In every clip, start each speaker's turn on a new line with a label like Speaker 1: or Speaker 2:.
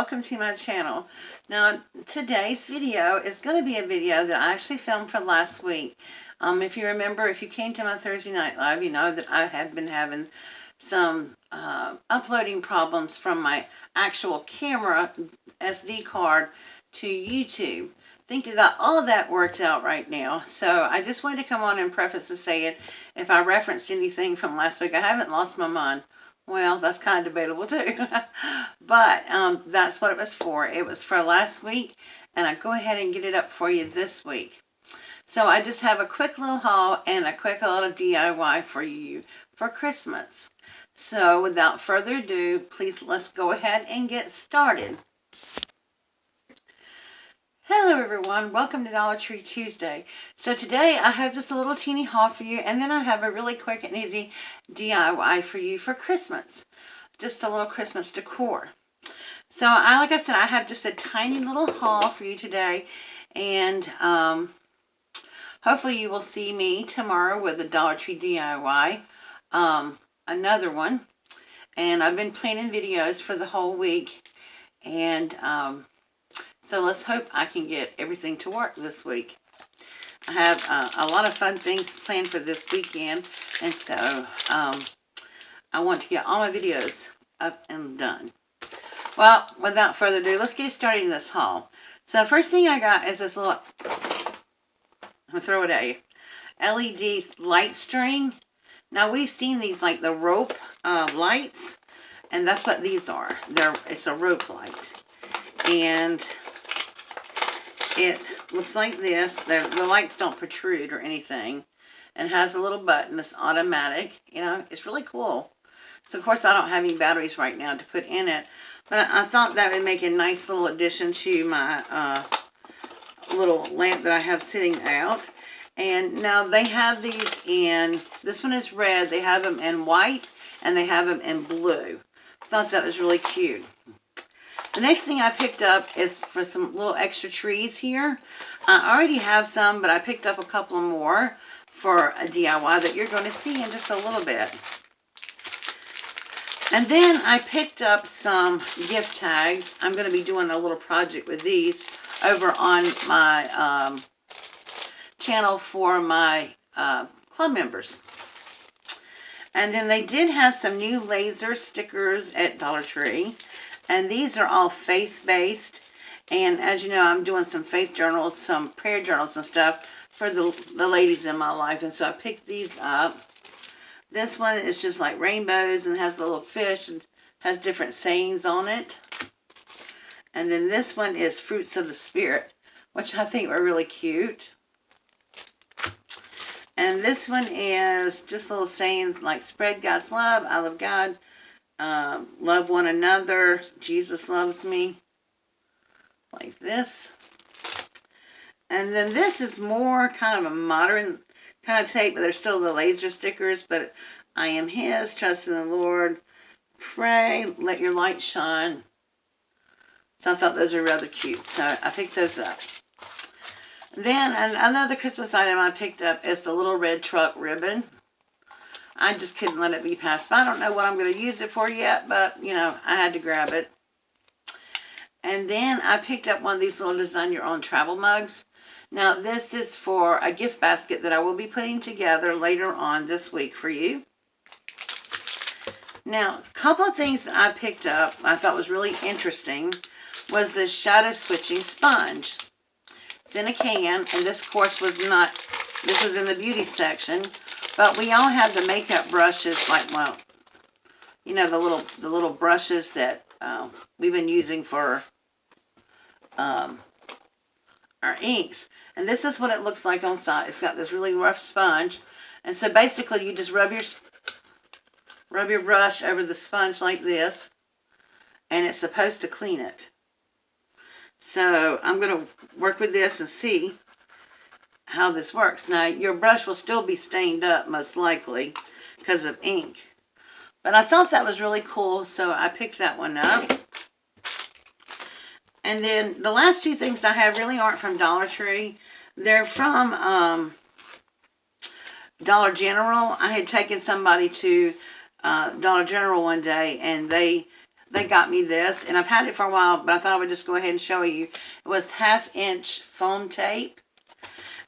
Speaker 1: welcome to my channel. Now today's video is going to be a video that I actually filmed for last week. If you remember, if you came to my Thursday night live, you know that I had been having some uploading problems from my actual camera SD card to YouTube. I think I got all of that worked out right now. So I just wanted to come on and preface to say it. If I referenced anything from last week, I haven't lost my mind. Well, that's kind of debatable too. But that's what it was for. It was for last week, and I go ahead and get it up for you this week. So I just have a quick little haul and a quick little DIY for you for Christmas. So without further ado, please let's go ahead and get started. Hello everyone, welcome to Dollar Tree Tuesday. So today I have just a little teeny haul for you, and then I have a really quick and easy DIY for you for Christmas. Just a little Christmas decor. So like I said, I have just a tiny little haul for you today, and hopefully you will see me tomorrow with a Dollar Tree DIY, another one. And I've been planning videos for the whole week, and so let's hope I can get everything to work this week. I have a lot of fun things planned for this weekend, and so I want to get all my videos up and done. Well, without further ado, let's get started in this haul. So first thing I got is this little, I'm going to throw it at you, LED light string. Now we've seen these like the rope lights, and that's what these are. It's a rope light. And it looks like this. The lights don't protrude or anything. And has a little button that's automatic. You know, it's really cool. So, of course, I don't have any batteries right now to put in it. But I thought that would make a nice little addition to my little lamp that I have sitting out. And now they have these in, this one is red. They have them in white, and they have them in blue. I thought that was really cute. The next thing I picked up is for some little extra trees here. I already have some, but I picked up a couple more for a DIY that you're going to see in just a little bit. And then I picked up some gift tags. I'm going to be doing a little project with these over on my channel for my club members. And then they did have some new laser stickers at Dollar Tree. And these are all faith-based. And as you know, I'm doing some faith journals, some prayer journals and stuff for the ladies in my life. And so I picked these up. This one is just like rainbows and has a little fish and has different sayings on it. And then this one is fruits of the spirit, which I think are really cute. And this one is just little sayings like spread God's love, I love God. Love one another, Jesus loves me, like this. And then this is more kind of a modern kind of tape, but there's still the laser stickers, but I am his, trust in the Lord, pray, let your light shine. So I thought those were rather cute, so I picked those up. Then another Christmas item I picked up is the little red truck ribbon. I just couldn't let it be passed by. I don't know what I'm going to use it for yet, but, you know, I had to grab it. And then I picked up one of these little design your own travel mugs. Now, this is for a gift basket that I will be putting together later on this week for you. Now, a couple of things that I picked up I thought was really interesting was this shadow switching sponge. It's in a can, and this, of course, was not, this was in the beauty section. But we all have the makeup brushes, like, well, you know, the little brushes that we've been using for our inks. And this is what it looks like on side. It's got this really rough sponge. And so basically you just rub your brush over the sponge like this. And it's supposed to clean it. So I'm going to work with this and see how this works. Now, your brush will still be stained up, most likely, because of ink. But I thought that was really cool, so I picked that one up. And then the last two things I have really aren't from Dollar Tree. They're from Dollar General. I had taken somebody to Dollar General one day, and they they got me this, and I've had it for a while, but I thought I would just go ahead and show you. It was 1/2-inch foam tape.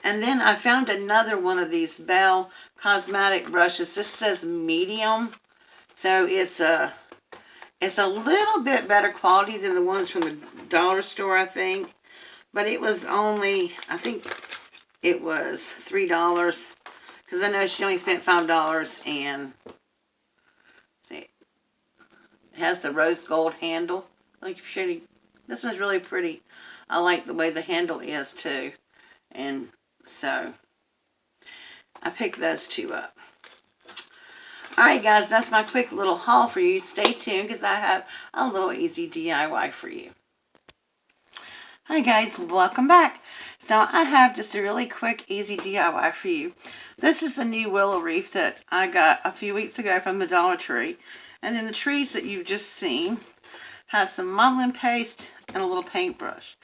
Speaker 1: And then I found another one of these Bell cosmetic brushes. This says medium, so it's a little bit better quality than the ones from the dollar store, I think. But it was only, I think it was $3, because I know she only spent $5, and see, it has the rose gold handle. Like pretty. This one's really pretty. I like the way the handle is too, and so I picked those two up. Alright guys, that's my quick little haul for you. Stay tuned because I have a little easy DIY for you. Hi guys, welcome back. So I have just a really quick, easy DIY for you. This is the new willow wreath that I got a few weeks ago from the Dollar Tree. And then the trees that you've just seen have some modeling paste and a little paintbrush.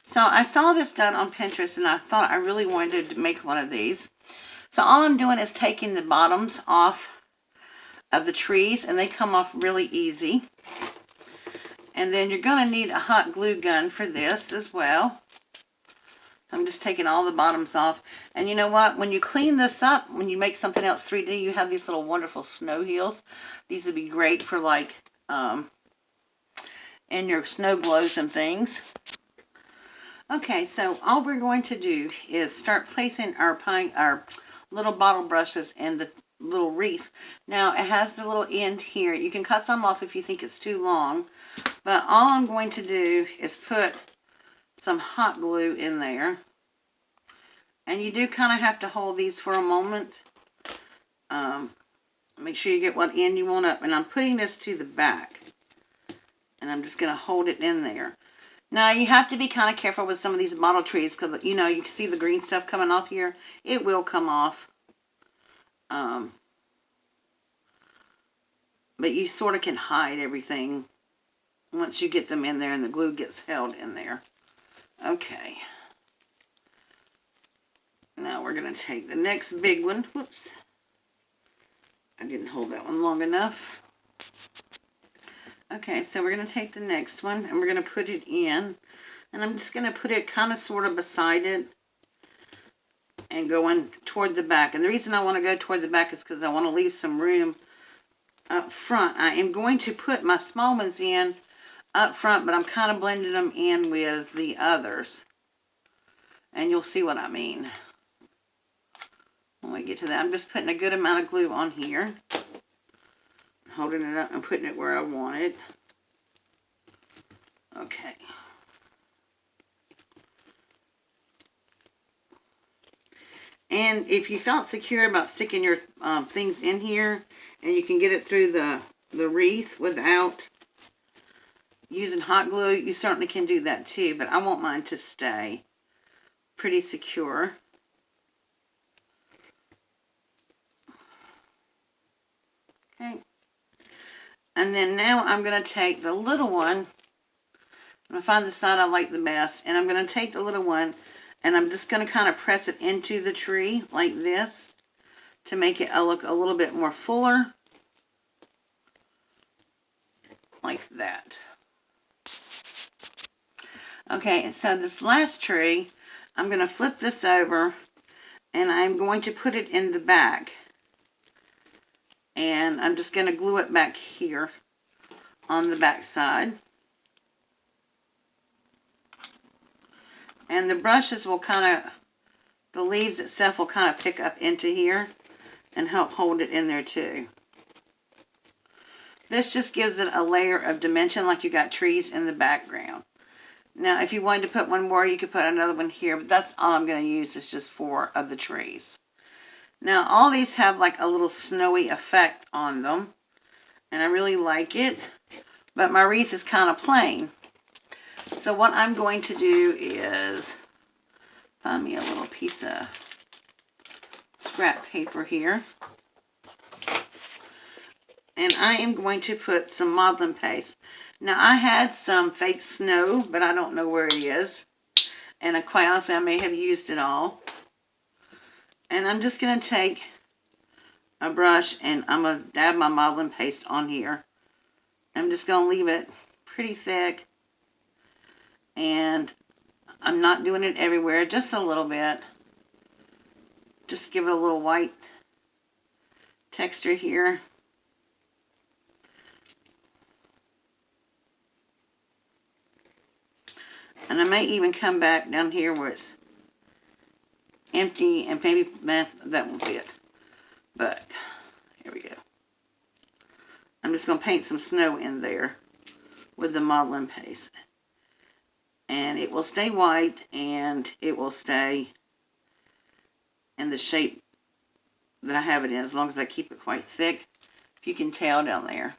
Speaker 1: So I saw this done on Pinterest and I thought I really wanted to make one of these. So all I'm doing is taking the bottoms off of the trees, and they come off really easy. And then you're going to need a hot glue gun for this as well. I'm just taking all the bottoms off. And you know what? When you clean this up, when you make something else 3D, you have these little wonderful snow heels. These would be great for like in your snow glows and things. Okay, so all we're going to do is start placing our little bottle brushes in the little wreath. Now it has the little end here. You can cut some off if you think it's too long, but all I'm going to do is put some hot glue in there, and you do kind of have to hold these for a moment. Make sure you get what end you want up, and I'm putting this to the back, and I'm just going to hold it in there. Now you have to be kind of careful with some of these bottle trees because you know you can see the green stuff coming off here. It will come off. But you sort of can hide everything once you get them in there and the glue gets held in there. Okay. Now we're going to take the next big one. Whoops. I didn't hold that one long enough. Okay, so we're going to take the next one and we're going to put it in. And I'm just going to put it kind of sort of beside it and going toward the back. And the reason I want to go toward the back is because I want to leave some room up front. I am going to put my small ones in up front, but I'm kind of blending them in with the others. And you'll see what I mean when we get to that. I'm just putting a good amount of glue on here. Holding it up and putting it where I want it. Okay. And if you felt secure about sticking your things in here, and you can get it through the wreath without using hot glue, you certainly can do that too, but I want mine to stay pretty secure. Okay. And then now I'm going to take the little one. I'm going to find the side I like the best, and I'm going to take the little one and I'm just going to kind of press it into the tree like this to make it look a little bit more fuller. Like that. Okay, so this last tree, I'm going to flip this over and I'm going to put it in the back. And I'm just going to glue it back here on the back side. And the brushes will the leaves itself will kind of pick up into here and help hold it in there too. This just gives it a layer of dimension, like you got trees in the background. Now, if you wanted to put one more, you could put another one here, but that's all I'm going to use is just 4 of the trees. Now, all these have like a little snowy effect on them, and I really like it, but my wreath is kind of plain. So what I'm going to do is find me a little piece of scrap paper here. And I am going to put some modeling paste. Now, I had some fake snow, but I don't know where it is. And quite honestly, I may have used it all. And I'm just going to take a brush and I'm going to dab my modeling paste on here. I'm just going to leave it pretty thick, and I'm not doing it everywhere, just a little bit. Just give it a little white texture here. And I may even come back down here where it's empty and maybe that won't fit. But here we go. I'm just going to paint some snow in there with the modeling paste. And it will stay white, and it will stay in the shape that I have it in, as long as I keep it quite thick, if you can tell down there.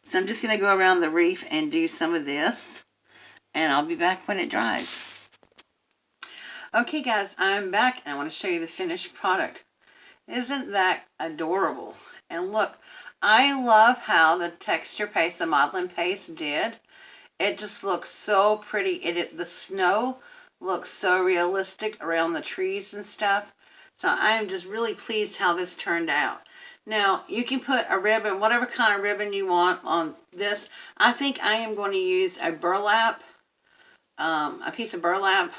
Speaker 1: So I'm just going to go around the reef and do some of this, and I'll be back when it dries. Okay guys, I'm back, and I want to show you the finished product. Isn't that adorable? And look, I love how the texture paste, the modeling paste did. It just looks so pretty. The snow looks so realistic around the trees and stuff. So I'm just really pleased how this turned out. Now, you can put a ribbon, whatever kind of ribbon you want on this. I think I am going to use a burlap, a piece of burlap.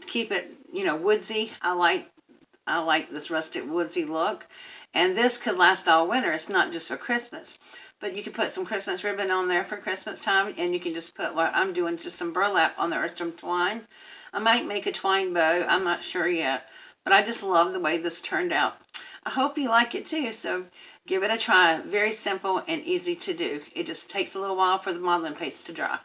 Speaker 1: Keep it, woodsy. I like this rustic woodsy look. And this could last all winter. It's not just for Christmas. But you can put some Christmas ribbon on there for Christmas time, and you can just put what I'm doing, just some burlap on there or some twine. I might make a twine bow. I'm not sure yet. But I just love the way this turned out. I hope you like it too, so give it a try. Very simple and easy to do. It just takes a little while for the modeling paste to dry.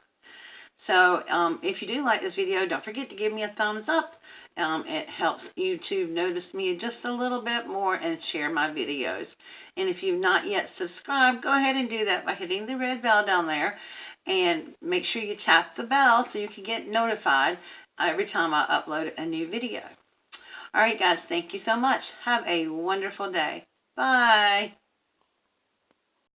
Speaker 1: So if you do like this video, don't forget to give me a thumbs up. It helps YouTube notice me just a little bit more and share my videos. And if you've not yet subscribed, go ahead and do that by hitting the red bell down there. And make sure you tap the bell so you can get notified every time I upload a new video. Alright guys, thank you so much. Have a wonderful day. Bye.